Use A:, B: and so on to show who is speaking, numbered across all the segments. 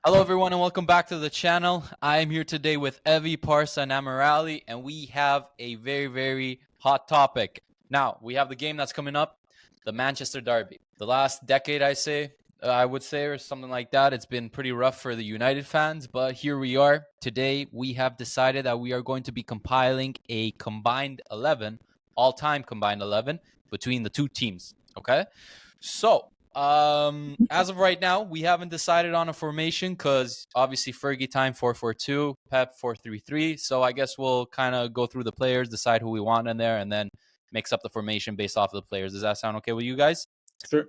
A: Hello everyone and welcome back to the channel. I am here today with Evie, Parsa, and Amirali, and we have a very hot topic. Now, we have the game that's coming up, the Manchester Derby. The last decade, I would say, or something like that, it's been pretty rough for the United fans, but here we are. Today, we have decided that we are going to be compiling a combined 11, all-time combined 11, between the two teams, okay? So, as of right now, we haven't decided on a formation because obviously Fergie time 4-4-2, Pep 4-3-3. So I guess we'll kind of go through the players, decide who we want in there, and then mix up the formation based off of the players. Does that sound okay with you guys?
B: Sure.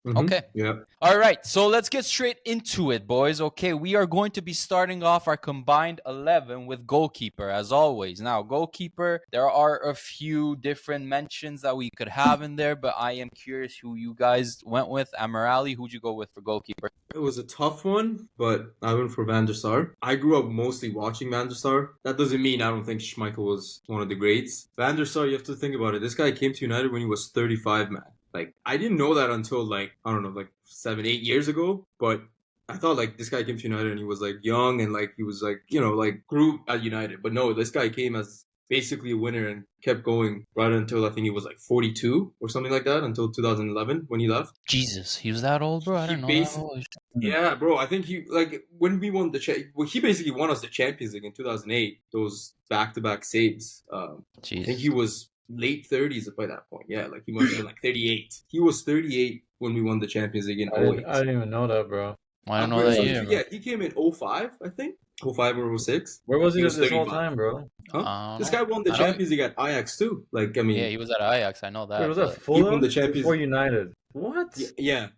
A: Okay.
B: Yeah.
A: All right. So let's get straight into it, boys. Okay. We are going to be starting off our combined 11 with goalkeeper, as always. Now, goalkeeper, there are a few different mentions that we could have in there, but I am curious who you guys went with. Amirali, who'd you go with for goalkeeper?
B: It was a tough one, but I went for vandersar. I grew up mostly watching vandersar. That doesn't mean I don't think Schmeichel was one of the greats. Vandersar, you have to think about it. This guy came to United when he was 35, man. Like, I didn't know that until, I don't know, 7, 8 years ago. But I thought, this guy came to United and he was, young and, he was, grew at United. But no, this guy came as basically a winner and kept going right until I think he was 42 or something like that, until 2011 when he left.
A: Jesus, he was that old, bro? I didn't know that old.
B: Yeah, bro. I think he when we won he basically won us the Champions League in 2008. Those back-to-back saves. I think he was late 30s by that point. Yeah, he must have been 38. He was 38 when we won the Champions League in 08.
C: I didn't even know that, bro.
A: I don't know that either.
B: Yeah, he came in 05, I think. 05 or 06.
C: Where was he this whole time, bro?
B: Huh? This guy won the Champions League at Ajax too.
A: Yeah, he was at Ajax. I know that.
C: He was at Fulham.
B: He won the Champions
C: before United. What?
B: Yeah.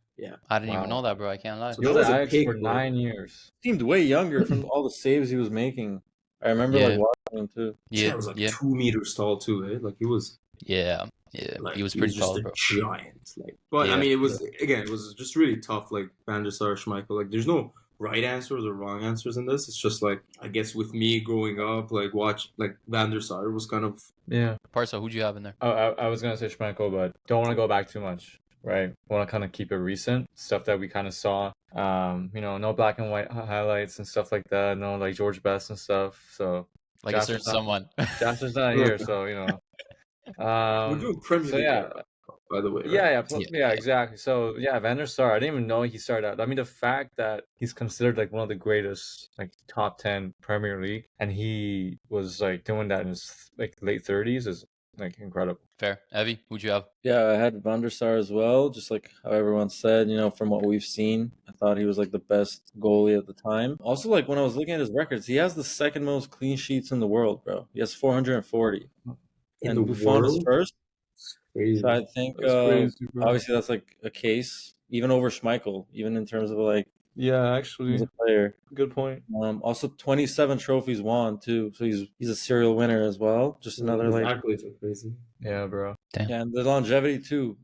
A: I didn't even know that, bro. I can't lie.
C: So he was at Ajax for 9 years.
D: Seemed way younger from all the saves he was making. I remember watching him too.
B: Yeah, he was 2 meters tall too, eh? He was.
A: Yeah. He was pretty tall, bro.
B: Giant. But I mean, it was just really tough. vandersar, Schmeichel. There's no right answers or wrong answers in this. It's just I guess with me growing up, vandersar was kind of.
C: Yeah.
A: Parsa, who'd you have in there?
C: I was gonna say Schmeichel, but don't want to go back too much. Right, want to kind of keep it recent stuff that we kind of saw. No black and white highlights and stuff like that. No George Best and stuff. So
A: a certain someone.
C: Jasper's not here, so
B: we're doing Premier League, by the way. Right?
C: Yeah, exactly. So vandersar, I didn't even know he started out. I mean, the fact that he's considered one of the greatest, top 10 Premier League, and he was doing that in his late 30s is incredible.
A: Fair. Evie, who'd you have?
D: Yeah, I had vandersar as well. Just how everyone said, from what we've seen, I thought he was the best goalie at the time. Also, when I was looking at his records, he has the second most clean sheets in the world, bro. He has 440. And Buffon is first.
B: Crazy.
D: So I think obviously that's a case, even over Schmeichel, even in terms of
C: yeah, actually,
D: as a player.
C: Good point.
D: Also 27 trophies won too, so he's a serial winner as well. Just another
B: accolades are crazy.
C: Yeah, bro.
A: Damn.
D: Yeah, and the longevity too.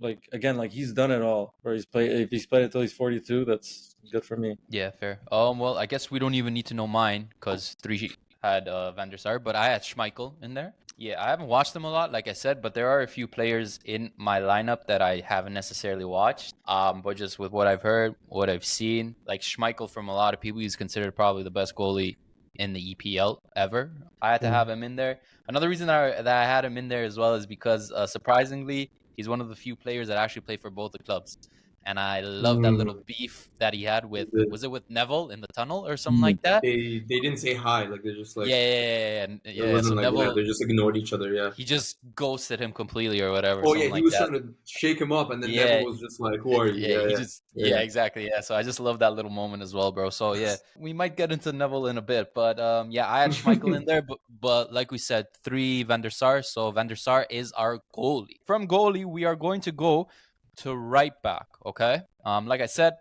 D: He's done it all. Where if he's played until he's 42, that's good for me.
A: Yeah, fair. Well, I guess we don't even need to know mine because 3 had vandersar, but I had Schmeichel in there. Yeah, I haven't watched them a lot, like I said, but there are a few players in my lineup that I haven't necessarily watched. But just with what I've heard, what I've seen, Schmeichel, from a lot of people, he's considered probably the best goalie in the EPL ever. I had to have him in there. Another reason that I had him in there as well is because, surprisingly, he's one of the few players that actually play for both the clubs. And I love that little beef that he had with, was it with Neville in the tunnel or something like that?
B: They didn't say hi, they're just
A: yeah. So Neville,
B: they just ignored each other, yeah.
A: He just ghosted him completely or whatever.
B: Oh yeah, he was trying to shake him up, and then Neville was just who are you?
A: Yeah, exactly. Yeah, so I just love that little moment as well, bro. So yeah, we might get into Neville in a bit, but I had Schmeichel in there, but like we said, 3 vandersar. So vandersar is our goalie. From goalie, we are going to go to right back, okay? Like I said,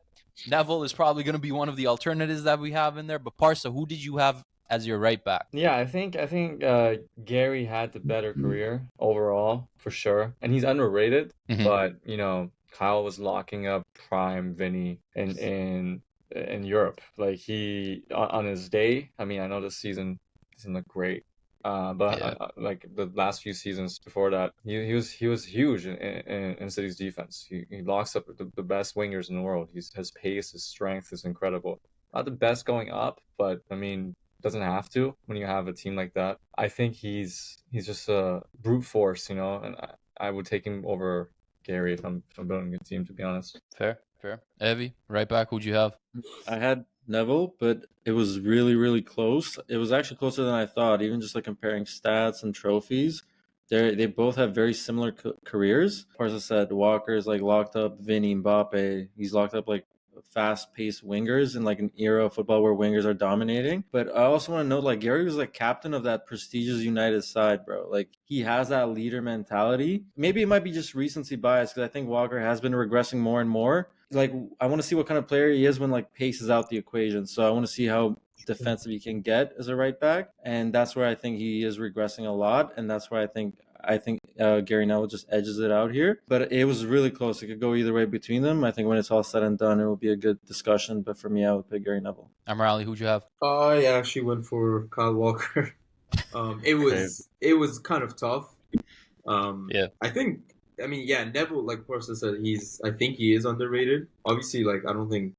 A: Neville is probably going to be one of the alternatives that we have in there. But Parsa, who did you have as your right back?
C: Yeah, I think Gary had the better career overall for sure, and he's underrated. But Kyle was locking up prime Vinny in Europe. He on his day. I mean, I know this season doesn't look great. The last few seasons before that, he was huge in City's defense. He locks up the best wingers in the world. His pace, his strength is incredible. not the best going up, but I mean, doesn't have to when you have a team like that. I think he's just a brute force, and I would take him over Gary if I'm building a team, to be honest.
A: Fair. Evie, right back, who'd you have?
D: I had Neville, but it was really, really close. It was actually closer than I thought, even just like comparing stats and trophies. They both have very similar careers. Parsa said Walker's like locked up Vinny Mbappe. He's locked up like fast-paced wingers in like an era of football where wingers are dominating. But I also want to note like Gary was like captain of that prestigious United side, bro. Like he has that leader mentality. Maybe it might be just recency bias because I think Walker has been regressing more and more. Like I want to see what kind of player he is when like pace is out the equation. So I want to see how defensive he can get as a right back, and that's where I think he is regressing a lot, and that's where I think Gary Neville just edges it out here. But it was really close. It could go either way between them. I think when it's all said and done, it will be a good discussion. But for me, I would pick Gary Neville.
A: Amorim, who'd you have?
B: I actually went for Kyle Walker. It was kind of tough.
A: Yeah.
B: Neville, like Porcia said, I think he is underrated. Obviously, like I don't think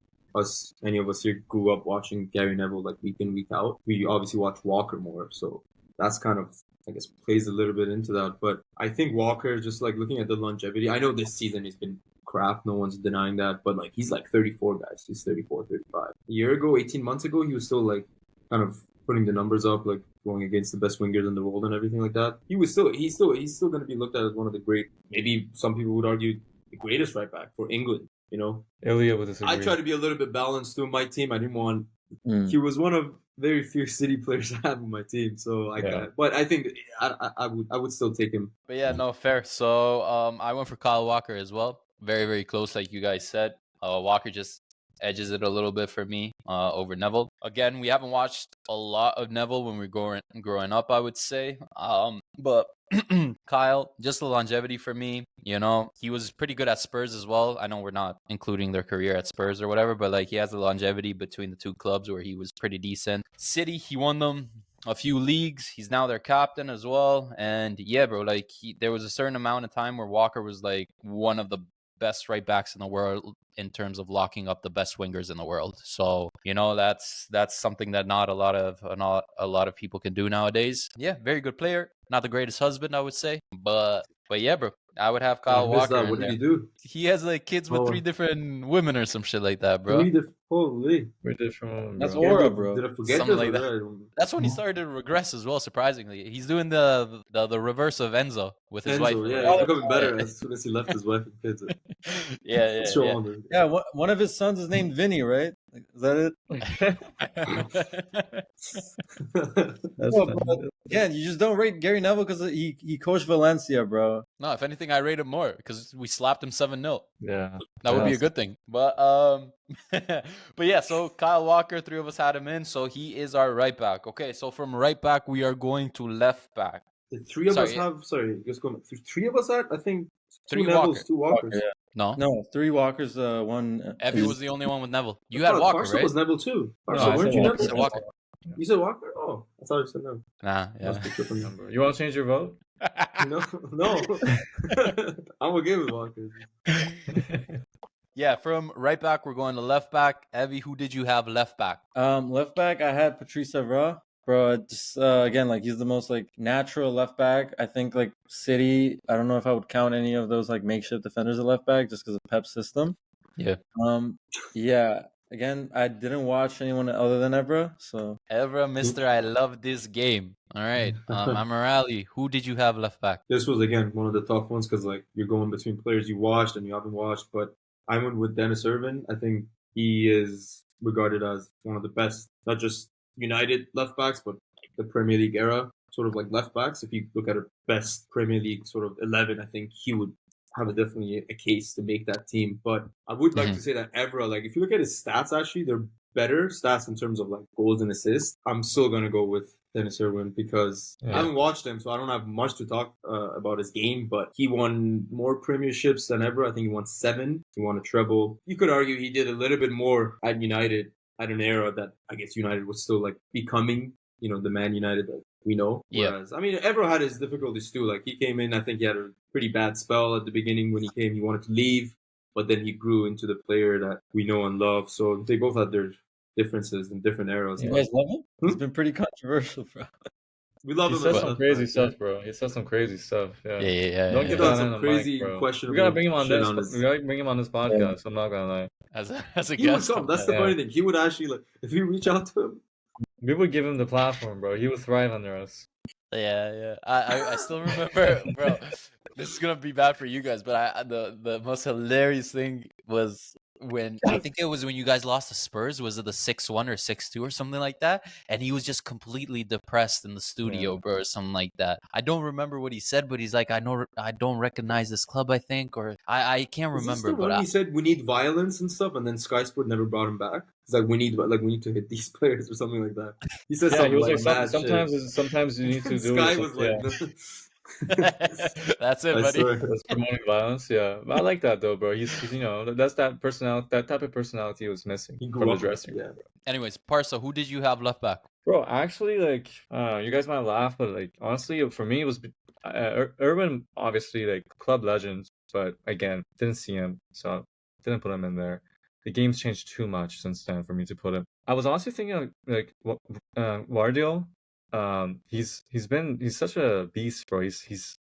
B: any of us here grew up watching Gary Neville like week in, week out. We obviously watch Walker more, so that's kind of, I guess, plays a little bit into that. But I think Walker, just like looking at the longevity, I know this season he's been crap, no one's denying that, but like he's like 34, guys. He's 34, 35. A year ago, 18 months ago, he was still like kind of putting the numbers up, like going against the best wingers in the world and everything like that. He's still going to be looked at as one of the great, maybe some people would argue the greatest right back for England.
C: Ilya would disagree.
B: I try to be a little bit balanced to my team. I didn't want. He was one of very few City players I have on my team, so but I think I would still take him.
A: But yeah, no, fair. So I went for Kyle Walker as well. Very, very close, like you guys said. Walker just edges it a little bit for me over Neville. Again, we haven't watched a lot of Neville when we were growing up, I would say. But Kyle, just the longevity for me. He was pretty good at Spurs as well. I know we're not including their career at Spurs or whatever, but like he has the longevity between the two clubs where he was pretty decent. City, he won them a few leagues. He's now their captain as well. And yeah, bro, like there was a certain amount of time where Walker was like one of the best right backs in the world in terms of locking up the best wingers in the world. So that's something that not a lot of people can do nowadays. Yeah, very good player. Not the greatest husband, I would say, but yeah, bro. I would have Kyle Walker.
B: What did he do?
A: He has like kids with 3 different women or some shit like that, bro.
B: Holy.
D: That's aura, bro.
B: Did I forget
A: something like that? That's when he started to regress as well. Surprisingly, he's doing the reverse of Enzo with his wife.
B: Yeah, he's becoming better as soon as he left his wife and kids.
A: Yeah.
D: One of his sons is named Vinny, right? Is that it? Yeah, you just don't rate Gary Neville because he coached Valencia, bro.
A: No, if anything, I rate him more because we slapped him 7-0.
C: Yeah,
A: that would be a good thing. But but yeah, so Kyle Walker, 3 of us had him in, so he is our right back. Okay, so from right back we are going to left back.
B: The 3 of us have. Sorry, just going. 3 of us had. I think
A: 3
B: Nevilles, 2 Walkers.
A: Yeah.
D: No, 3 Walkers. One.
A: Evie was the only one with Neville. You had Walker,
B: Parsa
A: right?
B: was Neville too.
A: Weren't you Neville?
B: Walker. You said Walker? Oh, I thought you said Neville.
A: Nah, yeah.
C: You want to change your vote?
B: No. I'm okay with Walker.
A: Yeah, from right back we're going to left back. Evie, who did you have left back?
D: Left back I had Patrice Evra. Bro, just again, like he's the most like natural left back. I think like City, I don't know if I would count any of those like makeshift defenders at left back just because of Pep's system.
A: Yeah.
D: Yeah. Again, I didn't watch anyone other than Evra, so
A: Evra, Mister, I love this game. All right, Amorim, who did you have left back?
B: This was again one of the tough ones because like you're going between players you watched and you haven't watched, but I went with Dennis Irwin. I think he is regarded as one of the best, not just United left backs, but the Premier League era sort of like left backs. If you look at a best Premier League sort of 11, I think he would have definitely a case to make that team. But I would like to say that Evra, like if you look at his stats, actually they're better stats in terms of like goals and assists. I'm still gonna go with Dennis Irwin because I haven't watched him, so I don't have much to talk about his game. But he won more premierships than ever. I think he won 7. He won a treble. You could argue he did a little bit more at United at an era that I guess United was still like becoming, the Man United that we know. Whereas, I mean, Evra had his difficulties too. Like he came in, I think he had a pretty bad spell at the beginning when he came. He wanted to leave, but then he grew into the player that we know and love. So they both had their differences in different eras.
D: You
B: But
D: guys love him? He's
B: Hmm?
D: been pretty controversial, bro.
B: we love
C: He
B: him
C: says
B: as
C: some
B: left
C: crazy
B: back,
C: stuff, bro. He says some crazy stuff.
A: Yeah,
C: Yeah.
A: yeah, yeah.
C: Don't
A: yeah,
C: get
B: He's done
C: that
A: yeah.
C: on
B: some
C: the
B: crazy,
C: mic, bro. We
B: questionable
C: gotta bring him on
B: shit
C: this.
B: on his.
C: We gotta bring him on this podcast. I'm not gonna lie.
A: As a
B: He would
A: guest.
B: come. That's the
C: Yeah.
B: funny thing. He would actually like if you reach out to him.
C: We would give him the platform, bro. He would thrive under us.
A: Yeah, yeah. I still remember, bro. This is gonna be bad for you guys, but the most hilarious thing was when I think it was when you guys lost to Spurs. Was it the 6-1 or 6-2 or something like that? And he was just completely depressed in the studio,
C: Yeah.
A: bro, or something like that. I don't remember what he said, but he's like, I don't recognize this club. I think, or I can't
B: Is this
A: remember,
B: the
A: but
B: one he said we need violence and stuff, and then Sky Sport never brought him back? It's like we need to hit these players or something like that. He said
C: Yeah,
B: something
C: he was
B: like
C: like,
B: mad
C: sometimes you need to
B: shit.
C: do
B: Sky
C: it.
B: was
C: Yeah.
B: like, no.
A: that's it,
B: I
A: buddy.
B: swear.
C: That's promoting violence, yeah. But I like that though, bro. He's that's that personality, that type of personality was missing
B: He
C: from
B: grew
C: the
B: up.
C: dressing
B: Yeah.
C: room.
A: Anyways, Parsa, who did you have left back?
C: Bro, actually, like, you guys might laugh, but like, honestly, for me, it was Irwin, obviously, like, club legend, but again, didn't see him, so didn't put him in there. The game's changed too much since then for me to put him. I was honestly thinking of, like, Gvardiol. He's such a beast, bro. He's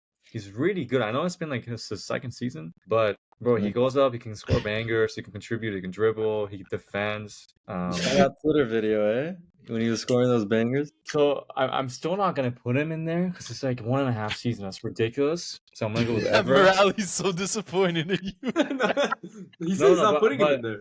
C: really good. I know it's been like his second season, but bro, he goes up, he can score bangers, he can contribute, he can dribble, he defends.
D: That Twitter video, eh? When he was scoring those bangers.
C: So I'm still not gonna put him in there because it's like 1.5 seasons. That's ridiculous. So I'm gonna go with Evra.
A: Morali's so disappointed in you.
B: He said he's not putting him in there.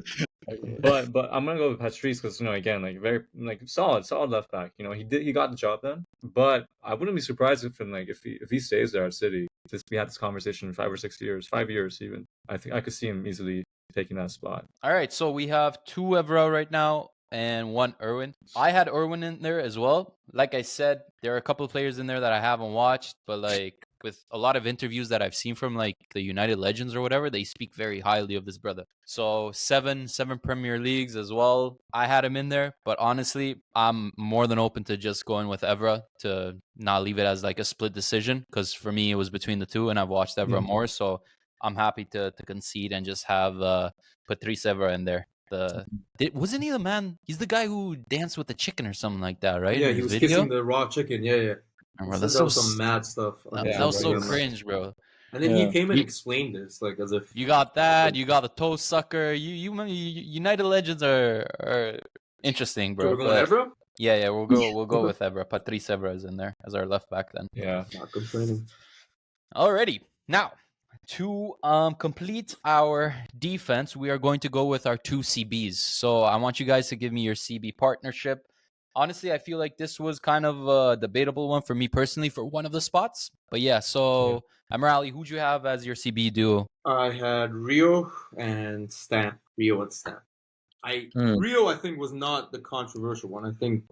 C: But I'm gonna go with Patrice because again like very like solid left back. He got the job done. But I wouldn't be surprised if he stays there at City. We had this conversation in 5 or 6 years, 5 years even. I think I could see him easily taking that spot.
A: All right, so we have 2 Evra right now and 1 Irwin. I had Irwin in there as well. Like I said, there are a couple of players in there that I haven't watched, but like with a lot of interviews that I've seen from like the United legends or whatever, they speak very highly of this brother. So seven Premier Leagues as well. I had him in there, but honestly, I'm more than open to just going with Evra to not leave it as like a split decision because for me it was between the two, and I've watched Evra more, so I'm happy to concede and just have Patrice Evra in there. Wasn't he the man? He's the guy who danced with the chicken or something like that, right?
B: Yeah,
A: in
B: he
A: his
B: was
A: video?
B: kissing the raw chicken. Yeah.
A: Bro,
B: That was some mad stuff.
A: That was so cringe, bro.
B: And then he came and explained this, like as if
A: you got that, you got the toe sucker. United legends are interesting, bro.
B: So we're going Evra?
A: Yeah, we'll go with Evra. Patrice Evra is in there as our left back then.
C: Yeah,
B: not complaining.
A: Alrighty, now to complete our defense, we are going to go with our 2 CBs. So I want you guys to give me your CB partnership. Honestly, I feel like this was kind of a debatable one for me personally for one of the spots. But yeah, so Amorim, who'd you have as your CB duo?
B: I had Rio and Stam. Rio, I think was not the controversial one. I think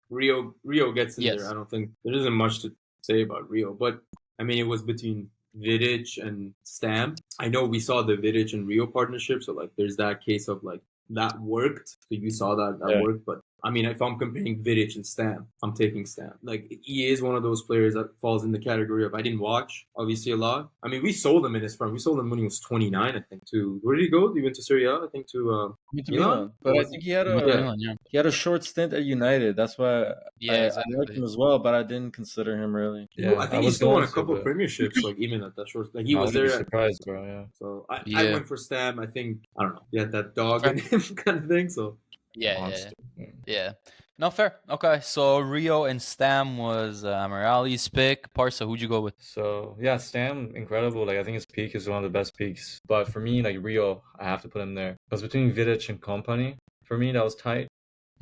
B: Rio gets in there. I don't think there isn't much to say about Rio, but I mean it was between Vidic and Stam. I know we saw the Vidic and Rio partnership, so like there's that case of like that worked. So you saw that worked, but I mean, if I'm comparing Vidic and Stam, I'm taking Stam. Like, he is one of those players that falls in the category of I didn't watch, obviously, a lot. I mean, we sold him in his prime. We sold him when he was 29, I think, to... Where did he go? He went to Serie A, I think, to
D: Milan. But I think he had a short stint at United. That's why I liked him as well, but I didn't consider him really.
B: Yeah, I think he still won a couple of premierships, like, even at that short... Like, he was there...
C: surprised, bro, yeah.
B: So, I went for Stam. I think, I don't know, he had that dog in him kind of thing, so...
A: Yeah. No, fair. Okay, so Rio and Stam was Amorim's pick. Parsa, who'd you go with?
C: So, yeah, Stam, incredible. Like, I think his peak is one of the best peaks. But for me, like, Rio, I have to put him there. Because between Vidic and Kompany, for me, that was tight.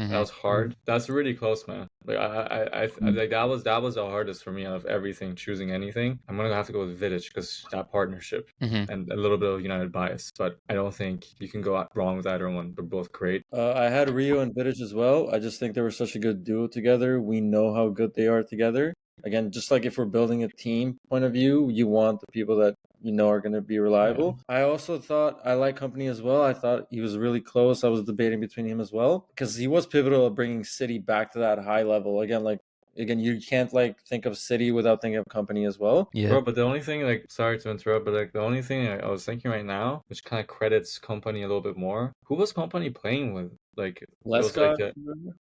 C: That was hard. That's really close, man. Like I like that was the hardest for me out of everything. Choosing anything, I'm gonna have to go with Vidic because that partnership and a little bit of United bias. But I don't think you can go wrong with either one. They're both great.
D: I had Rio and Vidic as well. I just think they were such a good duo together. We know how good they are together. Again, just like if we're building a team point of view, you want the people that you know are going to be reliable. I also thought I like Kompany as well. I thought he was really close. I was debating between him as well because he was pivotal at bringing City back to that high level. Again, you can't think of City without thinking of Kompany as well.
C: Yeah. Bro, but the only thing, sorry to interrupt, but the only thing I was thinking right now, which kind of credits Kompany a little bit more, who was Kompany playing with Like it was
D: Lescott.
C: like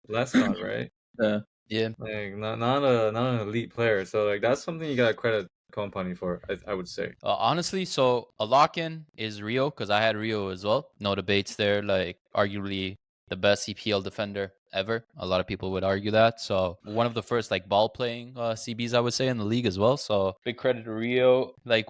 C: Lescott, right?
D: Yeah.
A: Yeah.
C: Like not an elite player. So like that's something you gotta credit Kompany for. I would say.
A: Honestly, so a lock-in is Rio because I had Rio as well. No debates there. Like arguably the best EPL defender ever. A lot of people would argue that. So one of the first like ball playing CBs I would say in the league as well. So big credit to Rio. Like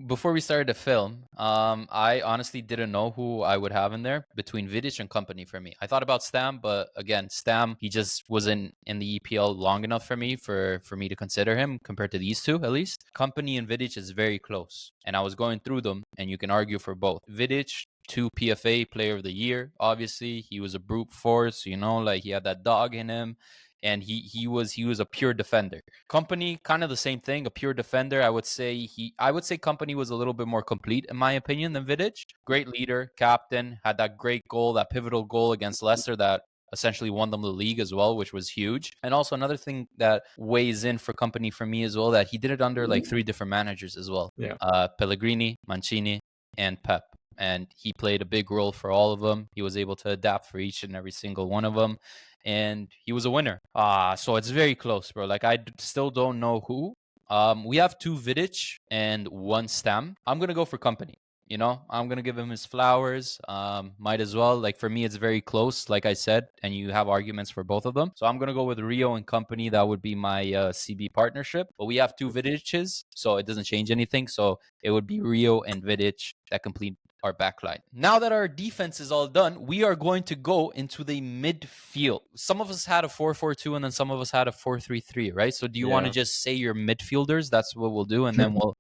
A: before we started to film, I honestly didn't know who I would have in there between Vidic and Kompany for me. I thought about Stam, but again, Stam he just wasn't in the EPL long enough for me to consider him compared to these two at least. Kompany and Vidic is very close, and I was going through them, and you can argue for both. Vidic, 2 PFA Player of the Year. Obviously, he was a brute force. Like he had that dog in him, and he was a pure defender. Kompany, kind of the same thing, a pure defender. I would say Kompany was a little bit more complete in my opinion than Vidic. Great leader, captain, had that great goal, that pivotal goal against Leicester that essentially won them the league as well, which was huge. And also another thing that weighs in for Kompany for me as well, that he did it under like 3 different managers as well.
C: Yeah.
A: Pellegrini, Mancini, and Pep. And he played a big role for all of them. He was able to adapt for each and every single one of them. And he was a winner. So it's very close, bro. Like, still don't know who. We have 2 Vidic and 1 Stam. I'm going to go for Kompany. I'm going to give him his flowers. Might as well. Like, for me, it's very close, like I said, and you have arguments for both of them. So I'm going to go with Rio and Kompany. That would be my CB partnership. But we have 2 Vidics, so it doesn't change anything. So it would be Rio and Vidic that complete our backline. Now that our defense is all done, we are going to go into the midfield. Some of us had a 4-4-2 and then some of us had a 4-3-3, right? So do you want to just say your midfielders? That's what we'll do, and then we'll...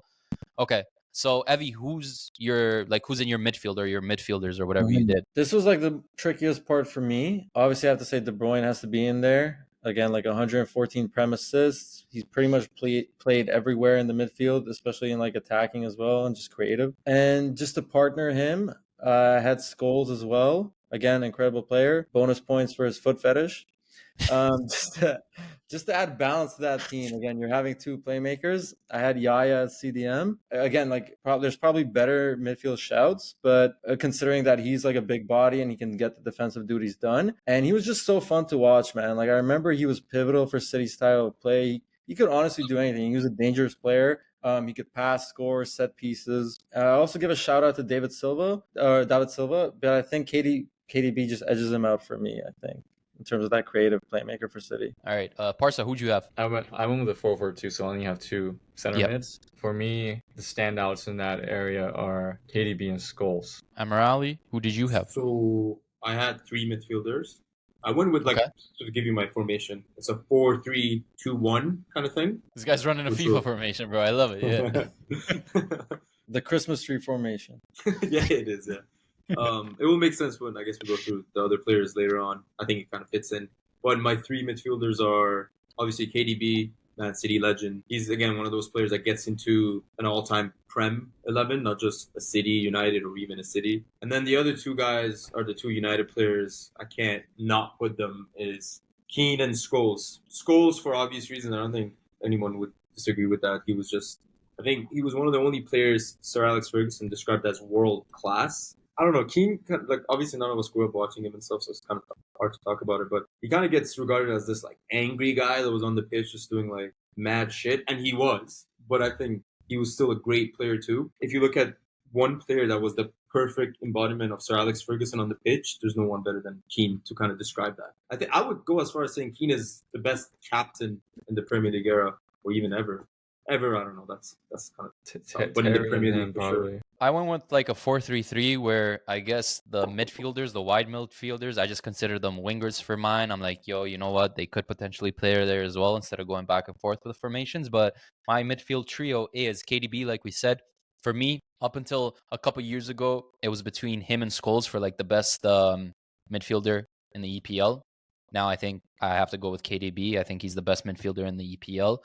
A: Okay. So, Evie, who's in your midfield or your midfielders or whatever you did?
D: This was like the trickiest part for me. Obviously, I have to say debruyne has to be in there. Again, like 114 prem assists. He's pretty much played everywhere in the midfield, especially in like attacking as well and just creative. And just to partner him, I had Scholes as well. Again, incredible player. Bonus points for his foot fetish. Just to add balance to that team. Again, you're having 2 playmakers. I had Yaya as CDM. Again, like there's probably better midfield shouts, but considering that he's like a big body and he can get the defensive duties done, and he was just so fun to watch, man. Like I remember he was pivotal for City's style of play. He could honestly do anything. He was a dangerous player. He could pass, score, set pieces. I also give a shout out to David Silva, but I think KDB just edges him out for me, I think, in terms of that creative playmaker for City.
A: All right. Parsa, who'd you have?
C: I went with a 4-4-2, so I only have 2 center mids. For me, the standouts in that area are KDB and Scholes.
A: Amorim, who did you have?
B: So I had 3 midfielders. I went with to give you my formation. It's a 4-3-2-1 kind of thing.
A: This guy's running a FIFA formation, bro. I love it. Yeah.
D: The Christmas tree formation.
B: Yeah, it is. Yeah. It will make sense when I guess we go through the other players later on. I think it kind of fits in. But my 3 midfielders are obviously KDB, Man City legend. He's again one of those players that gets into an all-time Prem 11, not just a City, United, or even a City. And then the other 2 guys are the 2 United players. I can't not put them is Keane and Scholes. Scholes, for obvious reasons, I don't think anyone would disagree with that. I think he was one of the only players Sir Alex Ferguson described as world class. I don't know. Keane, like obviously none of us grew up watching him and stuff, so it's kind of hard to talk about it. But he kind of gets regarded as this like angry guy that was on the pitch just doing like mad shit, and he was. But I think he was still a great player too. If you look at one player that was the perfect embodiment of Sir Alex Ferguson on the pitch, there's no one better than Keane to kind of describe that. I think I would go as far as saying Keane is the best captain in the Premier League era, or even ever. I don't know. That's kind of but in the Premier League for sure.
A: I went with like a 4-3-3 where I guess the midfielders, the wide midfielders, I just consider them wingers for mine. I'm like, yo, you know what? They could potentially play there as well instead of going back and forth with the formations. But my midfield trio is KDB, like we said. For me, up until a couple years ago, it was between him and Scholes for like the best midfielder in the EPL. Now I think I have to go with KDB. I think he's the best midfielder in the EPL.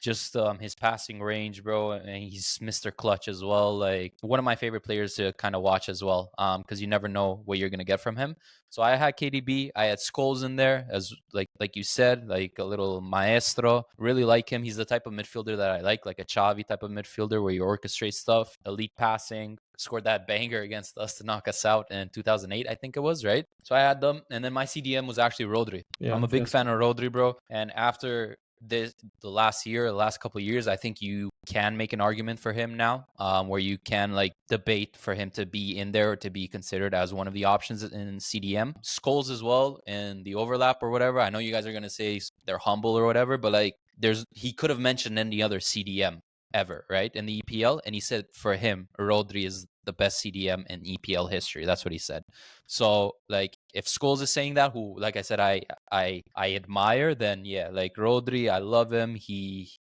A: just his passing range, bro, and he's Mr. Clutch as well. Like one of my favorite players to kind of watch as well, because you never know what you're gonna get from him. So I had KDB, I had Scholes in there as like you said, like a little maestro. Really like him. He's the type of midfielder that I like a Xavi type of midfielder where you orchestrate stuff, elite passing. Scored that banger against us to knock us out in 2008, I think it was, right? So I had them, and then my CDM was actually Rodri.
C: Yeah,
A: I'm a big fan of Rodri, bro. And after the last couple of years, I think you can make an argument for him now, where you can like debate for him to be in there or to be considered as one of the options in CDM. Scholes as well in the overlap or whatever. I know you guys are gonna say they're humble or whatever, but like he could have mentioned any other CDM ever, right, in the EPL, and he said for him Rodri is the best CDM in EPL history. That's what he said. So like if Scholes is saying that, who like I said I admire, then yeah, like Rodri, I love him. He's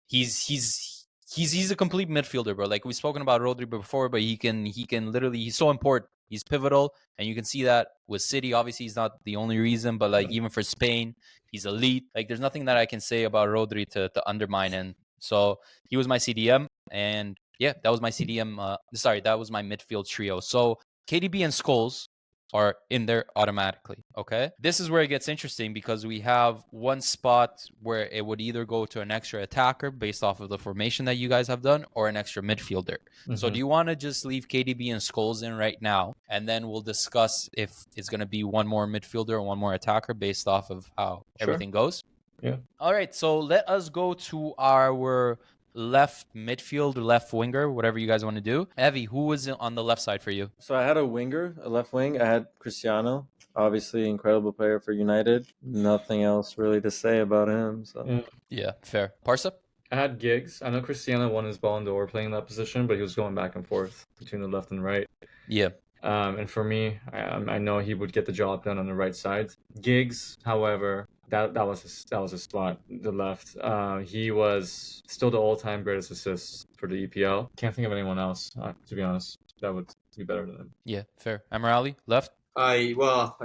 A: a complete midfielder, bro. Like we've spoken about Rodri before, but he can literally, he's so important. He's pivotal, and you can see that with City. Obviously, he's not the only reason, but like even for Spain, he's elite. Like there's nothing that I can say about Rodri to undermine him. So he was my CDM, and yeah, that was my CDM. That was my midfield trio. So KDB and Scholes are in there automatically. Okay, this is where it gets interesting because we have one spot where it would either go to an extra attacker based off of the formation that you guys have done, or an extra midfielder. So do you want to just leave KDB and Scholes in right now, and then we'll discuss if it's going to be one more midfielder and one more attacker based off of how everything goes?
C: Yeah.
A: All right, so let us go to our left midfield, left winger, whatever you guys want to do. Evie, who was on the left side for you?
D: So I had a winger, a left wing. I had Cristiano, obviously incredible player for United. Nothing else really to say about him. So
A: Yeah, fair. Parsa?
C: I had Giggs. I know Cristiano won his Ballon d'Or playing that position, but he was going back and forth between the left and right.
A: Yeah.
C: And for me, I know he would get the job done on the right side. Giggs, however, that was his spot, the left. He was still the all-time greatest assists for the EPL. Can't think of anyone else, to be honest, that would be better than him.
A: Yeah, fair. Amorim, left?
B: I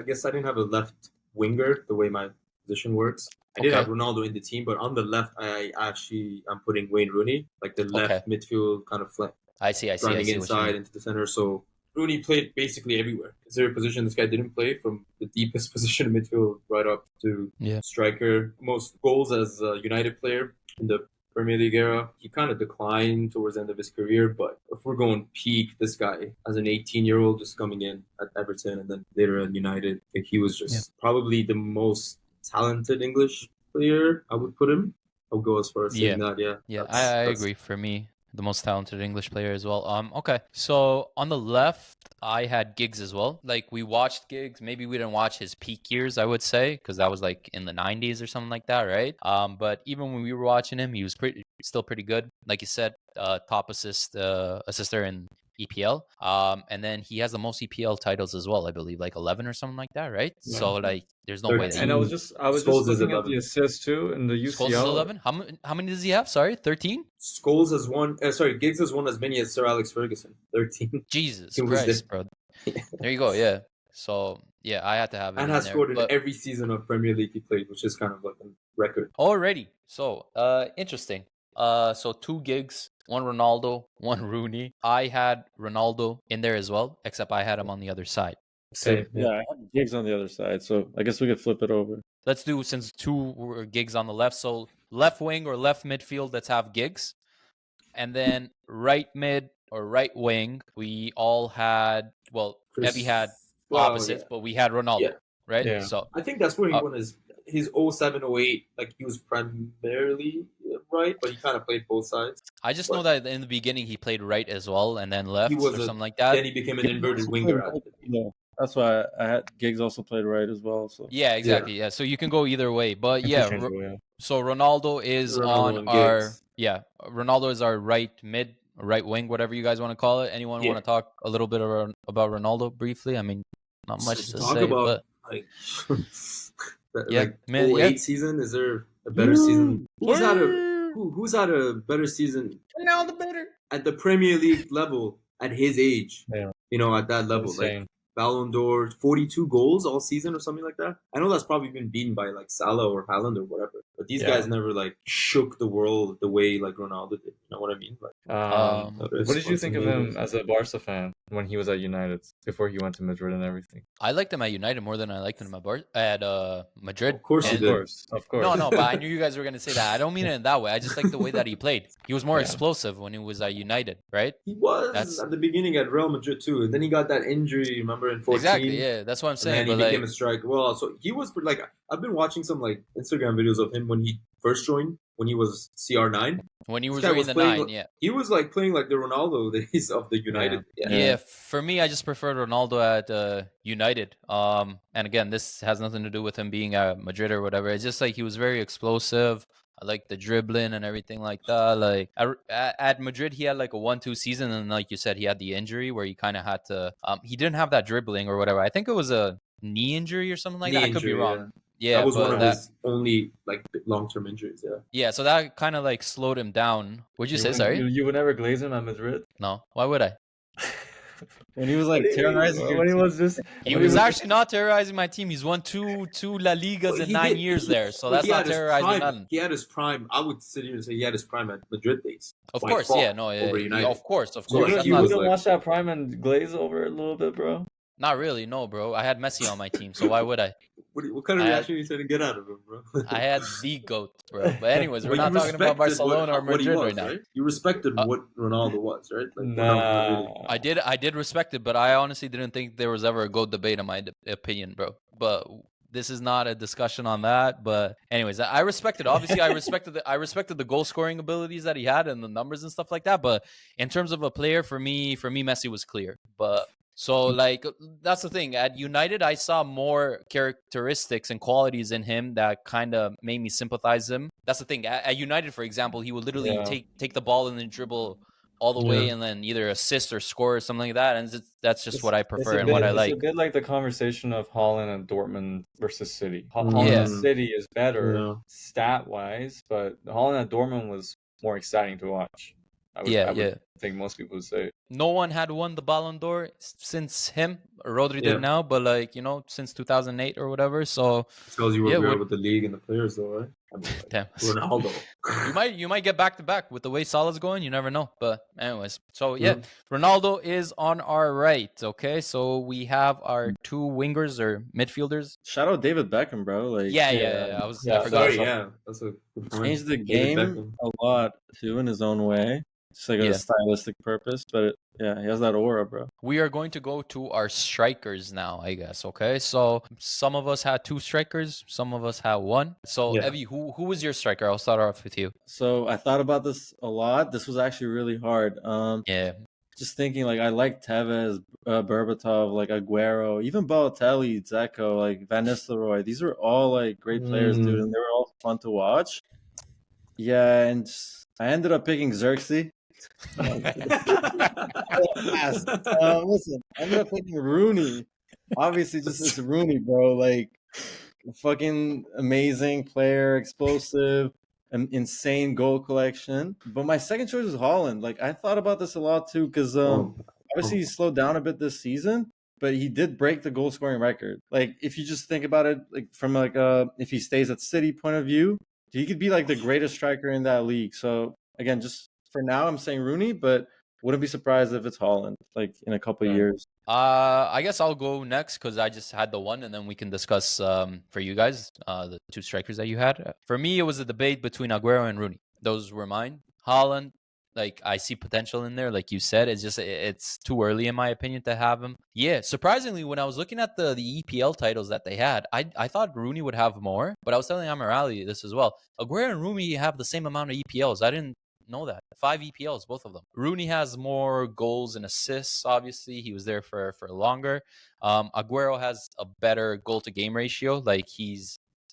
B: guess I didn't have a left winger the way my position works. I did have Ronaldo in the team, but on the left, I'm putting Wayne Rooney, like the left midfield kind of flank.
A: I see.
B: Driving inside into the center. So Rooney played basically everywhere. Is there a position this guy didn't play, from the deepest position in midfield right up to striker? Most goals as a United player in the Premier League era. He kind of declined towards the end of his career, but if we're going peak, this guy as an 18-year-old just coming in at Everton and then later at United, he was just probably the most talented English player, I would put him. I'll go as far as saying that,
A: I agree. For me, the most talented English player as well. Okay. So on the left, I had Giggs as well. Like we watched Giggs. Maybe we didn't watch his peak years, I would say, because that was like in the 90s or something like that, right? But even when we were watching him, he was still pretty good. Like you said, top assister in EPL. And then he has the most EPL titles as well, I believe, like 11 or something like that, right? Yeah. So like there's no way that
C: and I was just looking at the assists too in the UCL.
A: Scholes is 11. How many does he have? Sorry, 13.
B: Scholes has won. Giggs has won as many as Sir Alex Ferguson. 13.
A: Jesus Christ, bro. There you go. Yeah. So yeah, I had to have it.
B: And has scored in every season of Premier League he played, which is kind of like a record
A: already. So interesting. So 2 Giggs, 1 Ronaldo, 1 Rooney. I had Ronaldo in there as well, except I had him on the other side.
B: Same.
D: Yeah, I had Giggs on the other side, so I guess we could flip it over.
A: Let's do, since 2 were Giggs on the left, so left wing or left midfield, let's have Giggs. And then right mid or right wing, we all had, Evie had opposites, but we had Ronaldo, right?
C: Yeah.
A: So
B: I think that's where he won his 07-08, like he was primarily right, but he kind of played both sides.
A: I just know that in the beginning he played right as well, and then left or something like that.
B: Then he became an inverted winger.
D: That's why I had Giggs also played right as well. So
A: yeah, exactly. Yeah, so you can go either way, but so Ronaldo is on our Ronaldo is our right mid, right wing, whatever you guys want to call it. Anyone want to talk a little bit about Ronaldo briefly? I mean, not much to say, but
B: like
A: like
B: 08 season. Is there a better season? Who's had a better season?
A: Ronaldo better
B: at the Premier League level at his age.
C: Yeah.
B: At that level, like Ballon d'Or, 42 goals all season or something like that. I know that's probably been beaten by like Salah or Haaland or whatever. But these guys never like shook the world the way like Ronaldo did. You know what I mean? Like,
C: What did you think of him as a Barca fan when he was at United before he went to Madrid and everything?
A: I liked him at United more than I liked him at Madrid.
B: Of course you did.
C: Of course.
A: No, but I knew you guys were gonna say that. I don't mean it in that way. I just like the way that he played. He was more explosive when he was at United, right?
B: He was at the beginning at Real Madrid too, and then he got that injury. Remember in 14?
A: Exactly. Yeah, that's what I'm saying.
B: And then he became a striker. Well, so he was like, I've been watching some like Instagram videos of him when he first joined, when he was CR9.
A: When he was doing the 9, yeah.
B: He was like playing like the Ronaldo days of the United.
A: Yeah, for me, I just preferred Ronaldo at United. And again, this has nothing to do with him being at Madrid or whatever. It's just like he was very explosive. I like the dribbling and everything like that. Like at Madrid, he had like a 1-2 season, and like you said, he had the injury where he kind of had to. He didn't have that dribbling or whatever. I think it was a knee injury or something like that. I could be wrong. Yeah,
B: that was one of his only like long-term injuries.
A: Yeah, so that kind of like slowed him down. What'd you say? Sorry,
C: you would never glaze him at Madrid.
A: No, why would I?
D: When he was like terrorizing,
C: when he was just,
A: he was actually not terrorizing my team. He's won two La Ligas in 9 years there, so that's not terrorizing none.
B: He had his prime. I would sit here and say he had his prime at Madrid days.
A: Of course, yeah, no, of course.
C: You wouldn't watch that prime and glaze over it a little bit, bro.
A: Not really, no, bro. I had Messi on my team, so why would I?
B: What kind of reaction are you trying to get out of him, bro?
A: I had the GOAT, bro. But anyways, we're not talking about Barcelona or Madrid right now.
B: Right? You respected what Ronaldo was, right? Like,
C: nah.
A: I did respect it, but I honestly didn't think there was ever a GOAT debate in my opinion, bro. But this is not a discussion on that. But anyways, I respected. Obviously, I respected the goal scoring abilities that he had and the numbers and stuff like that. But in terms of a player, for me, Messi was clear. But so, like, that's the thing. At United, I saw more characteristics and qualities in him that kind of made me sympathize him. That's the thing. At United, for example, he would literally take the ball and then dribble all the way and then either assist or score or something like that. And that's just what I prefer and what I like.
C: It's a bit like the conversation of Haaland and Dortmund versus City. Haaland City is better stat-wise, but Haaland at Dortmund was more exciting to watch. I would think most people would say.
A: No one had won the Ballon d'Or since him. Rodri did now, but like, since 2008 or whatever. So
B: tells you where we are with the league and the players, though, right? I mean, like,
A: damn.
B: Ronaldo.
A: you might get back to back with the way Salah's going. You never know. But anyways, so Ronaldo is on our right. Okay, so we have our two wingers or midfielders.
D: Shout out David Beckham, bro. Like,
A: I forgot.
B: That's a good point.
D: Changed the game a lot too in his own way. Just like a stylistic purpose, but he has that aura, bro.
A: We are going to go to our strikers now, I guess. Okay, so some of us had two strikers, some of us had one. So Evie, who was your striker? I'll start off with you.
D: So I thought about this a lot. This was actually really hard. Just thinking, like, I like Tevez, Berbatov, like Aguero, even Balotelli, Dzeko, like Van Nistelrooy. These were all like great players, dude, and they were all fun to watch. Yeah, and I ended up picking Xerxes. Listen, I ended up picking Rooney. Obviously, just it's Rooney, bro. Like, fucking amazing player, explosive, an insane goal collection. But my second choice was Haaland. Like, I thought about this a lot too, because obviously he slowed down a bit this season, but he did break the goal scoring record. Like, if you just think about it, like from like if he stays at City point of view, he could be like the greatest striker in that league. So again, just for now, I'm saying Rooney, but wouldn't be surprised if it's Haaland, like in a couple of years.
A: I guess I'll go next because I just had the one, and then we can discuss for you guys the two strikers that you had. For me, it was a debate between Aguero and Rooney. Those were mine. Haaland, like, I see potential in there, like you said. It's too early in my opinion to have him. Yeah, surprisingly, when I was looking at the EPL titles that they had, I thought Rooney would have more, but I was telling Amorim this as well. Aguero and Rooney have the same amount of EPLs. I didn't know that. 5 EPLs, both of them. Rooney has more goals and assists, obviously. He was there for longer. Aguero has a better goal-to-game ratio. Like, he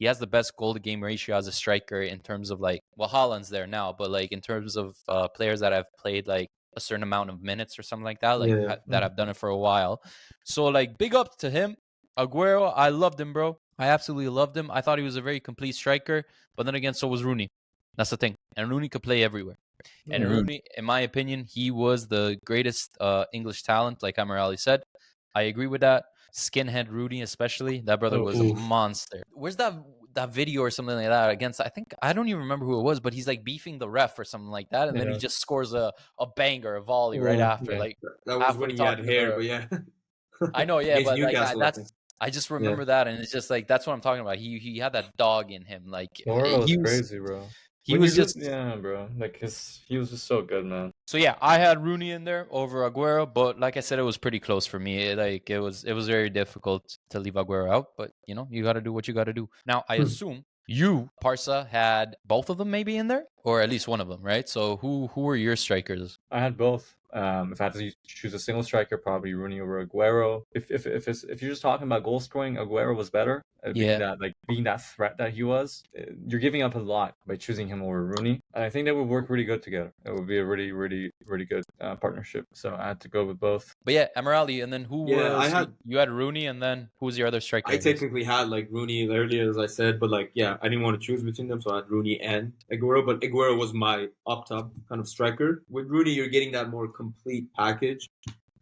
A: has the best goal-to-game ratio as a striker in terms of, like, well, Haaland's there now, but, like, in terms of players that have played, like, a certain amount of minutes or something like that, like, that have done it for a while. So, like, big up to him. Aguero, I loved him, bro. I absolutely loved him. I thought he was a very complete striker, but then again, so was Rooney. That's the thing. And Rooney could play everywhere. And Rooney, in my opinion, he was the greatest English talent, like Amorim said. I agree with that. Skinhead Rudy, especially, that brother was a
B: Oof.
A: monster. Where's that video or something like that against? I don't even remember who it was, but he's like beefing the ref or something like that, and then he
C: Yeah.
A: just scores a banger, a volley right
B: Oh,
A: after,
C: yeah.
A: like
B: That was when
A: halfway
B: he had
A: talking to
B: hair,
A: the.
B: but yeah.
A: I know, yeah,
B: Against
A: but like
B: Newcastle, I think.
A: I just remember that, and it's just like that's what I'm talking about. He had that dog in him, like
C: Gvardiol was
A: he was
C: crazy, bro.
A: he
C: When
A: was
C: you
A: just.
C: yeah, bro. Like he was just so good, man.
A: So yeah, I had Rooney in there over Aguero, but like I said, it was pretty close for me. It was very difficult to leave Aguero out, but you know, you got to do what you got to do. Now, I assume you, Parsa, had both of them maybe in there, or at least one of them, right? So who were your strikers?
C: I had both. If I had to choose a single striker, probably Rooney over Aguero. If you're just talking about goal scoring, Aguero was better.
A: Yeah.
C: Being that threat that he was, you're giving up a lot by choosing him over Rooney. And I think that would work really good together. It would be a really, really, really good partnership. So I had to go with both.
A: But yeah, Amorim, and then who
B: Yeah,
A: was you had Rooney, and then who was your other striker?
B: I technically had like Rooney earlier, as I said, but like yeah, I didn't want to choose between them, so I had Rooney and Aguero. But Aguero was my up top kind of striker. With Rooney, you're getting that more complete package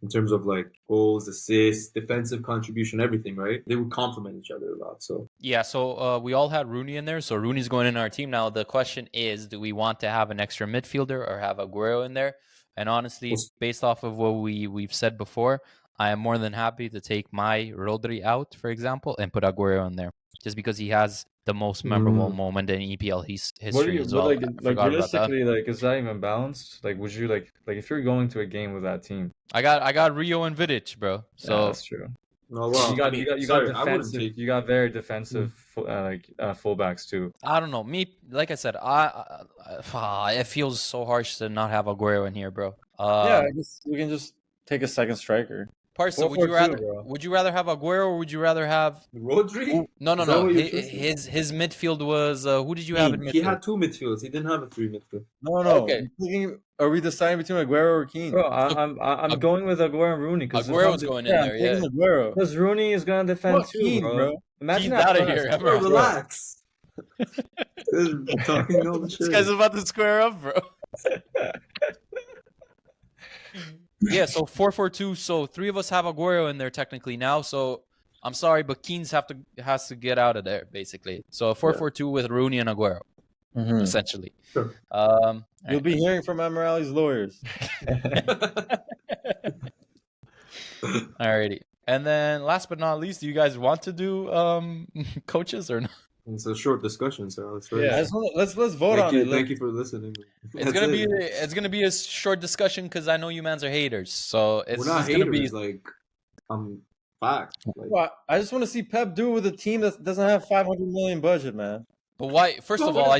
B: in terms of like goals, assists, defensive contribution, everything. Right? They would complement each other a lot. So
A: yeah, so we all had Rooney in there. So Rooney's going in our team now. The question is, do we want to have an extra midfielder or have Aguero in there? And honestly, based off of what we've said before, I am more than happy to take my Rodri out, for example, and put Aguero in there, just because he has the most memorable moment in EPL history as well.
C: Like realistically, like is that even balanced? Like, would you like if you're going to a game with that team?
A: I got Rio and Vidic, bro. So
C: yeah, that's true.
B: oh, well,
C: You got defensive. You got very defensive fullbacks too.
A: I don't know. Me, like I said, it feels so harsh to not have Aguero in here, bro.
D: Yeah, I guess we can just take a second striker.
A: Parsa, would you rather have Aguero or would you rather have
B: Rodri?
A: No. His midfield was who did you have in midfield?
B: He had two midfields. He didn't have a three midfield.
D: No.
A: Okay.
D: Are we deciding between Aguero or Keane?
C: Bro, I'm going with Aguero and Rooney because
A: Aguero's going in there. Yeah,
D: Aguero.
C: because Rooney is gonna defend too,
D: Keane,
C: bro. Imagine
A: Keane's
C: that.
A: out of here.
B: Bro, relax. Talking all the
A: This
B: shit.
A: guy's about to square up, bro. Yeah, so 4-4-2. So three of us have Aguero in there technically now. So I'm sorry, but Keane's has to get out of there basically. So 4-4-2 with Rooney and Aguero, essentially.
B: Sure.
D: You'll be hearing from Amorim's lawyers.
A: Alrighty. And then last but not least, do you guys want to do coaches or not?
B: It's a short discussion, so let's
D: Let's vote on it.
B: Thank you for listening.
A: It's gonna be a short discussion because I know you mans are haters. So it's
B: We're not
A: just
B: haters.
A: gonna be
B: Like fact. Like,
D: Well, I just want to see Pep do it with a team that doesn't have 500 million budget, man.
A: But why? First of all, I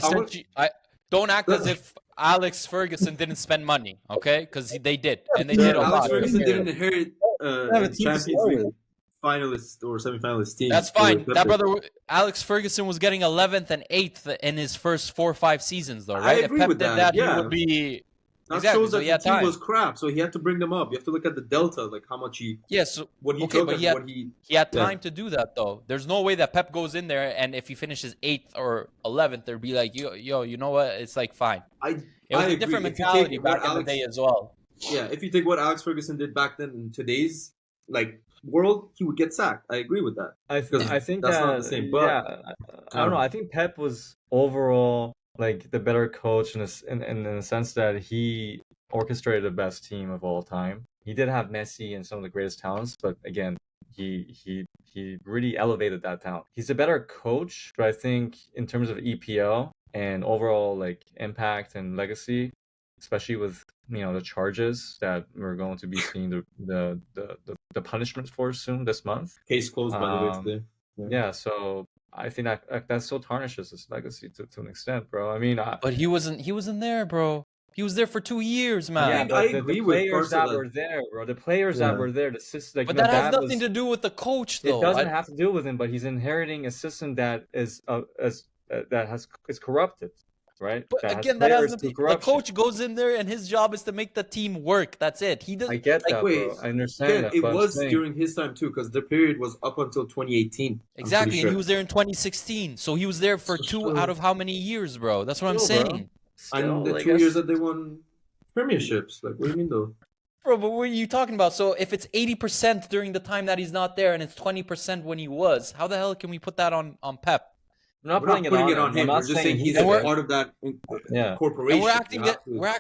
A: don't act as if Alex Ferguson didn't spend money, okay? Because they did, and they did a
B: Alex
A: lot.
B: Ferguson didn't inherit
D: have a team to
B: Champions
D: start
B: League
D: with.
B: finalist or semi-finalist team.
A: That's fine. That brother, Alex Ferguson, was getting 11th and 8th in his first 4 or 5 seasons, though, right?
B: I agree
A: if Pep
B: with
A: did
B: that.
A: he
B: Yeah.
A: would be.
B: That
A: Exactly,
B: shows
A: so
B: that
A: he had
B: the team
A: time.
B: was crap, so he had to bring them up. You have to look at the delta, like how much he,
A: Yeah, so
B: what he
A: okay,
B: took
A: but
B: and
A: he had,
B: what he.
A: he had time to do that, though. There's no way that Pep goes in there and if he finishes 8th or 11th, they'd be like, yo, you know what? It's like fine. It was a different mentality back in the day as well.
B: Yeah, if you take what Alex Ferguson did back then in today's like world, he would get sacked. I agree with that.
C: I think
B: that's
C: that,
B: not the same. But
C: I don't know. I think Pep was overall like the better coach in the sense that he orchestrated the best team of all time. He did have Messi and some of the greatest talents, but again, he really elevated that talent. He's a better coach, but I think in terms of EPL and overall like impact and legacy, especially with the charges that we're going to be seeing the punishments for soon this month.
B: Case closed by the way today.
C: Yeah, so I think that still tarnishes his legacy to an extent, bro. I mean,
A: but he wasn't there, bro. He was there for 2 years, man.
C: Yeah, but the players that were there, bro. The players that were there, the system. Like,
A: but that has nothing to do with the coach, though.
C: It doesn't have to do with him, but he's inheriting a system that is corrupted, right?
A: But again, that has nothing. The coach goes in there, and his job is to make the team work. That's it. He doesn't.
C: I get that, bro. I understand that.
B: It was during his time too, because the period was up until 2018.
A: Exactly, and he was there in 2016, so he was there for 2 out of how many years, bro? That's what I'm saying.
B: And the 2 years that they won premierships. Like, what do you mean, though?
A: Bro, but what are you talking about? So if it's 80% during the time that he's not there and it's 20% when he was, how the hell can we put that on Pep?
C: I'm not
B: We're not putting it on
C: I'm
B: him.
C: not
B: We're just saying he's
C: did
B: a
C: it.
B: part of that
C: Yeah.
B: corporation.
A: And
B: You
A: we're
B: have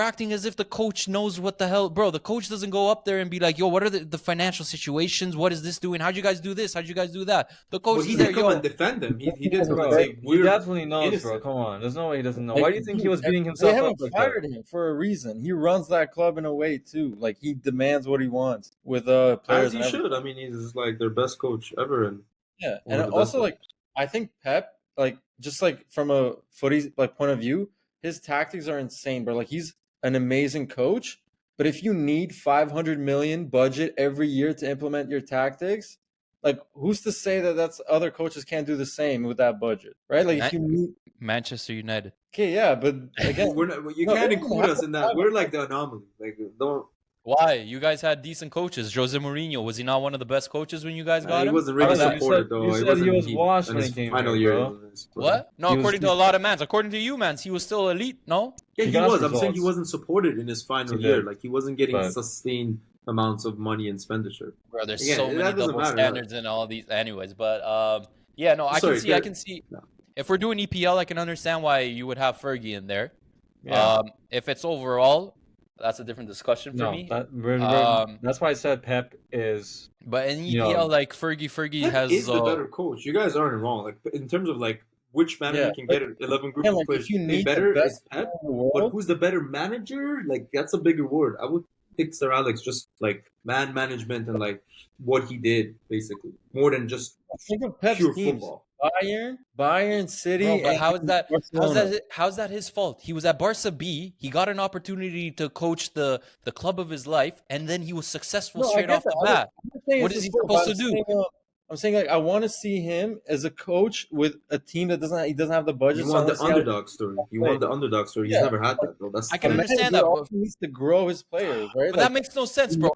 A: acting as if the coach knows what the hell, bro. The coach doesn't go up there and be like, "Yo, what are the financial situations? What is this doing? How'd you guys do this? How'd you guys do that?" The coach
B: Well,
A: is
B: he
A: there,
B: did come
A: yo.
B: and defend him. He did come and
C: Bro,
B: say,
C: he
B: we're
C: definitely knows,
B: innocent.
C: bro. Come on, there's no way he doesn't know.
D: Like,
C: Why do you think he was beating
D: They
C: himself
D: haven't
C: up like
D: fired
C: that?
D: him for a reason. He runs that club in a way too. Like he demands what he wants with
B: As
D: players
B: he
D: and everything.
B: should. I mean, he's like their best coach ever. And
D: Yeah,
B: one
D: and
B: of the best
D: also like
B: coaches.
D: I think Pep, like just like from a footy like point of view, his tactics are insane, bro. Like he's an amazing coach, but if you need 500 million budget every year to implement your tactics, like who's to say that that's other coaches can't do the same with that budget, right? Like if you need,
A: Manchester United.
D: okay, yeah, but again,
B: We're not, you
D: no,
B: can't
D: it doesn't
B: include
D: have
B: us
D: to
B: in that.
D: have
B: We're like the anomaly. Like, don't.
A: Why? You guys had decent coaches. Jose Mourinho, was he not one of the best coaches when you guys got
B: He
A: him?
B: wasn't
C: I
B: really
C: don't know,
B: supported though.
C: you said he was washed
B: in
C: when
B: his
C: he came
B: final
C: here,
B: year.
C: bro.
B: He wasn't supported.
A: What? No,
C: He was-
A: according to a lot of mans. According to you, mans, he was still elite. No.
B: Yeah,
C: He
B: he
C: got
B: was.
C: us
B: I'm saying he
C: results.
B: wasn't supported in his final
C: He
B: year.
C: did.
B: Like he wasn't getting
C: But-
B: sustained amounts of money and expenditure.
A: Bro, there's
B: Again,
A: so
B: that
A: many
B: doesn't
A: double
B: matter,
A: standards in all these. Anyways, but yeah, no, I
B: Sorry,
A: can see.
B: no.
A: If we're doing EPL, I can understand why you would have Fergie in there.
C: Yeah.
A: If it's overall, that's a different discussion for
C: No,
A: me.
C: that's why I said Pep is.
A: But in
C: you
A: EPL,
C: know,
A: like Fergie
B: Pep
A: has
B: is the better coach. You guys aren't wrong. Like in terms of like which manager
D: Yeah,
B: can
D: like-
B: get 11 group
D: yeah,
B: of
D: like
B: players
D: if you
B: play
D: need
B: better
D: the
B: is
D: best
B: Pep.
D: in the world,
B: But who's the better manager? Like that's a bigger word. I would pick Sir Alex just like man management and like what he did basically more than just
D: think of Pep's
B: pure
D: teams.
B: football.
D: Bayern City,
A: Bro, but
D: and Barcelona.
A: how's that his fault? He was at Barca B. He got an opportunity to coach the club of his life, and then he was successful
D: No, I
A: straight
D: get
A: off the
D: that.
A: bat.
D: I'm not saying
A: What
D: it's
A: is
D: his
A: he
D: fault,
A: supposed
D: but
A: to do?
D: I'm saying like I want to see him as a coach with a team that doesn't have the budget.
B: You
D: so I
B: want
D: wanna
B: the
D: see how-
B: underdog story. You want the underdog story. He's
D: Yeah.
B: never had that though. That's
A: I can
D: A
A: understand
D: manager
A: that,
D: also needs to grow his players, right?
A: But that makes no sense, bro.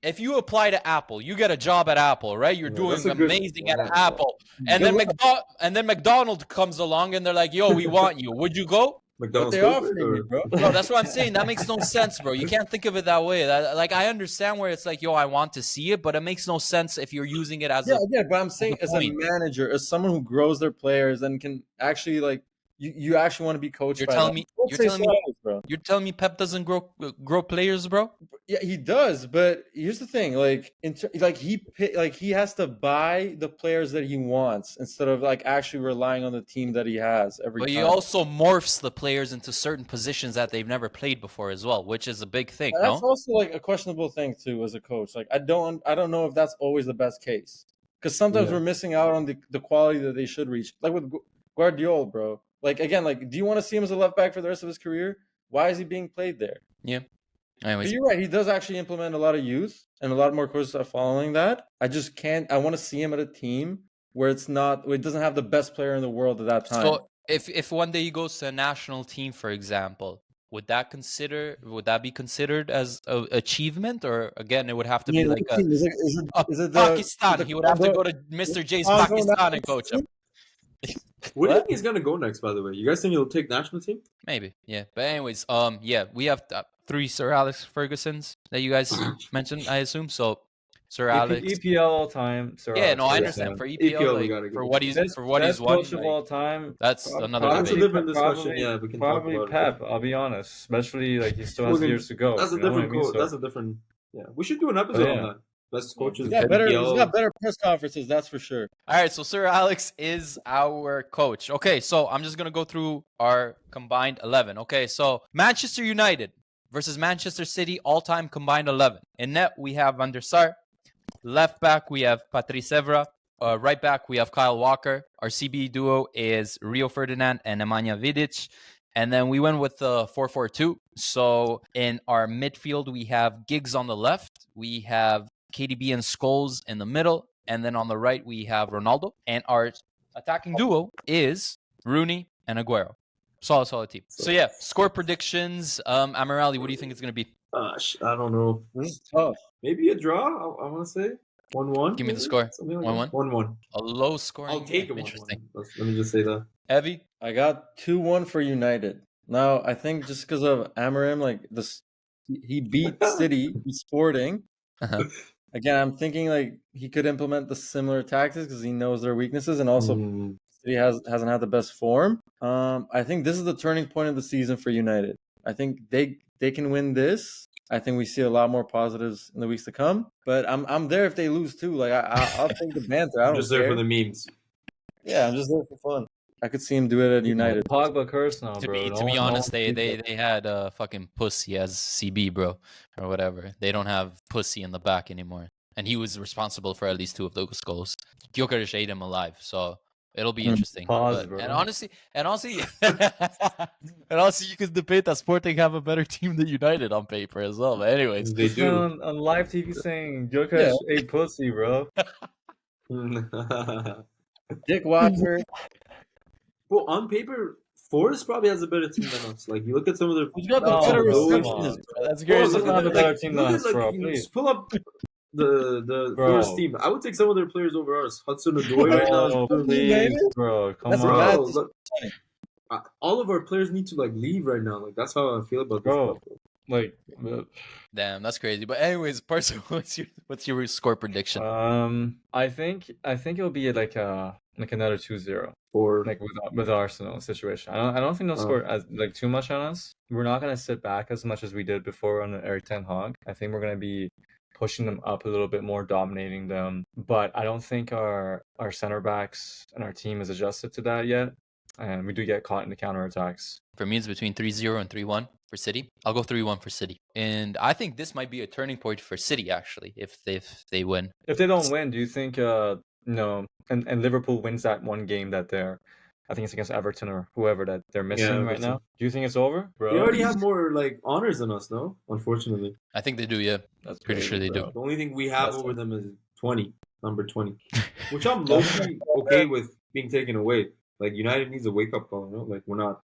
A: If you apply to Apple, you get a job at Apple, right? You're
B: Yeah,
A: doing
B: that's a good-
A: amazing
B: yeah,
A: at
B: yeah.
A: Apple, and then McDonald's comes along and they're like, "Yo, we want you. Would you go?"
D: what
B: McDonald's
D: they
B: corporate,
D: offering
B: or-
D: you, bro.
A: Bro, that's what I'm saying. That makes no sense, bro. You can't think of it that way. Like I understand where it's like, "Yo, I want to see it," but it makes no sense if you're using it as
D: Yeah,
A: a
D: yeah, but I'm saying as a
A: point.
D: manager, as someone who grows their players and can actually like you actually want to be coached.
A: You're
D: by
A: telling
D: them.
A: me-
D: Don't
A: you're
D: say
A: telling me-
D: Suarez, bro.
A: You're telling me Pep doesn't grow players, bro?
D: Yeah, he does, but here's the thing: like, he has to buy the players that he wants instead of like actually relying on the team that he has every
A: But
D: time.
A: he also morphs the players into certain positions that they've never played before as well, which is a big thing,
D: That's
A: no?
D: also like a questionable thing too as a coach. Like, I don't know if that's always the best case because sometimes
B: Yeah.
D: we're missing out on the quality that they should reach. Like with Guardiola, bro. Like again, like, do you want to see him as a left back for the rest of his career? Why is he being played there? But
A: Anyways,
D: you're right. He does actually implement a lot of youth, and a lot more coaches are following that. I just can't. I want to see him at a team where it doesn't have the best player in the world at that time.
A: so if one day he goes to a national team, for example, would that be considered as an achievement, or again, it would have to be like a
D: is it
A: Pakistan? He would have to go to Mr. J's
D: Congo
A: Pakistan and
D: national
A: coach him.
B: Where do you
D: What?
B: think he's gonna go next? By the way, you guys think he'll take national team?
A: Maybe, yeah. But anyways, yeah, we have 3 Sir Alex Fergusons that you guys mentioned, I assume. So, Sir Alex.
C: EPL all time. Sir
A: Yeah,
C: Alex
A: no, I
C: Ferguson.
A: understand. For
B: EPL,
A: EPL,
B: we gotta
A: like,
B: give
A: for
B: it
A: what
B: to
A: he's
C: Best
A: won,
C: coach of
A: like,
C: all time.
A: that's
C: Prob-
A: another
B: That's a
A: debate.
B: different discussion.
C: probably-
B: Yeah, we can
C: Probably
B: talk about it.
C: Pep. I'll be honest, especially like he still has
B: Well, then,
C: years to go.
B: That's a
C: you know what I
B: different
C: mean?
B: coach.
C: So-
B: That's a different. Yeah, we should do an episode
C: yeah.
B: on that. Best coaches.
D: He's
B: EPL.
D: got better press conferences, that's for sure.
A: All right, so Sir Alex is our coach. Okay, so I'm just going to go through our combined 11. Okay, so Manchester United versus Manchester City, all-time combined 11. In net, we have vandersar. Left back, we have Patrice Evra. Right back, we have Kyle Walker. Our CB duo is Rio Ferdinand and Nemanja Vidic. And then we went with the 4-4-2. So in our midfield, we have Giggs on the left. We have KDB and Scholes in the middle. And then on the right, we have Ronaldo. And our attacking duo is Rooney and Aguero. Solid team. So yeah, score predictions. Amirali, what do you think it's going to be?
B: I don't know.
D: This is tough.
B: Maybe a draw. I want to say 1-1.
A: Give me the
B: maybe?
A: score.
B: Something like
A: 1-1?
B: that. 1-1.
A: A low scoring
B: I'll take
A: game.
B: it.
A: Interesting.
B: 1-1. Let me just say that.
A: Evie?
D: I got 2-1 for United. Now, I think just because of Amorim, like this, He beat City, he's Sporting.
A: Uh-huh.
D: Again, I'm thinking like he could implement the similar tactics because he knows their weaknesses, and also City hasn't had the best form. I think this is the turning point of the season for United. I think they can win this. I think we see a lot more positives in the weeks to come. But I'm there if they lose too. Like I'll take the banter. I
B: I'm
D: don't
B: just there
D: care.
B: for the memes.
D: Yeah, I'm just there for fun. I could see him do it at United.
C: Pogba curse now,
A: To
C: bro.
A: be, to be honest, they had fucking Pussy as CB, bro, or whatever. They don't have Pussy in the back anymore, and he was responsible for at least 2 of those goals. Gyökeres ate him alive, so it'll be interesting.
C: Pause,
A: But,
C: bro.
A: and honestly, and honestly, you could debate that Sporting have a better team than United on paper as well. But anyways,
B: They
C: This man
B: do.
C: on live TV saying Gyökeres ate pussy, bro.
D: Dick Watcher.
B: Well, on paper, Forest probably has a better team than us. Like, you look at some of their.
D: Who's got the
C: No,
D: better
C: bro, come
D: receptionist?
C: on.
A: that's
B: Bro,
A: crazy.
B: look
C: Not
B: at
C: the
B: the-
C: better
B: like,
C: team
B: look
C: than
B: at,
C: us,
B: like,
C: bro,
B: you
C: please.
B: just pull up the
C: Bro.
B: Forest team. I would take some of their players over ours. Hudson Odoi right now is
C: Oh,
B: doing
C: please, bro. Come
D: That's a
C: on.
D: bad
B: Bro, look, all of our players need to like leave right now. Like that's how I feel about this.
C: Bro.
B: Club, bro.
C: Like,
A: Damn, that's crazy. But anyways, Parson, what's your score prediction?
C: I think it'll be like another 2-0,
B: Or
C: like with Arsenal situation. I don't think they'll score as like too much on us. We're not gonna sit back as much as we did before on Eric Ten Hag. I think we're gonna be pushing them up a little bit more, dominating them. But I don't think our center backs and our team is adjusted to that yet. And we do get caught in the counterattacks.
A: For me, it's between 3-0 and 3-1 for City. I'll go 3-1 for City. And I think this might be a turning point for City, actually, if they win.
C: If they don't win, do you think no and Liverpool wins that one game that I think it's against Everton or whoever that they're missing right
B: Everton.
C: now? Do you think it's over, bro?
B: they already have more like honors than us, no? Unfortunately,
A: I think they do, yeah.
C: That's
A: Pretty sure they do.
B: the only thing we have
C: That's
B: over them is 20, number 20, which I'm low-key okay with being taken away. Like United needs a wake-up call, you know? Like we're not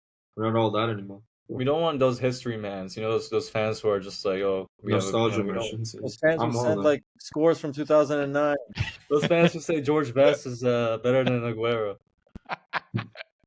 B: all that anymore.
C: We don't want those history mans. You know those fans who are just like, oh,
B: Nostalgia
C: we don't-
B: versions.
D: Those fans
B: I'm
D: who
B: all
D: send
B: that.
D: like scores from 2009.
C: Those fans who say George Best is better than Aguero.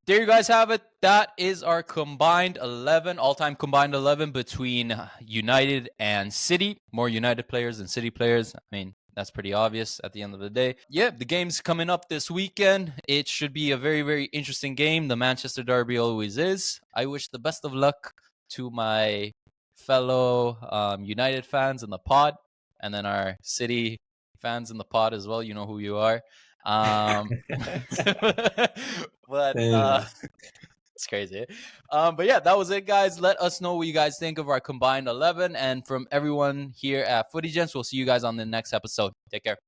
A: There you guys have it. That is our combined 11, all-time combined 11 between United and City. More United players than City players. I mean, that's pretty obvious at the end of the day. Yeah, the game's coming up this weekend. It should be a very, very interesting game. The Manchester Derby always is. I wish the best of luck to my fellow United fans in the pod, and then our City fans in the pod as well. You know who you are. But it's crazy. But yeah, that was it, guys. Let us know what you guys think of our combined 11. And from everyone here at Footy Gents, we'll see you guys on the next episode. Take care.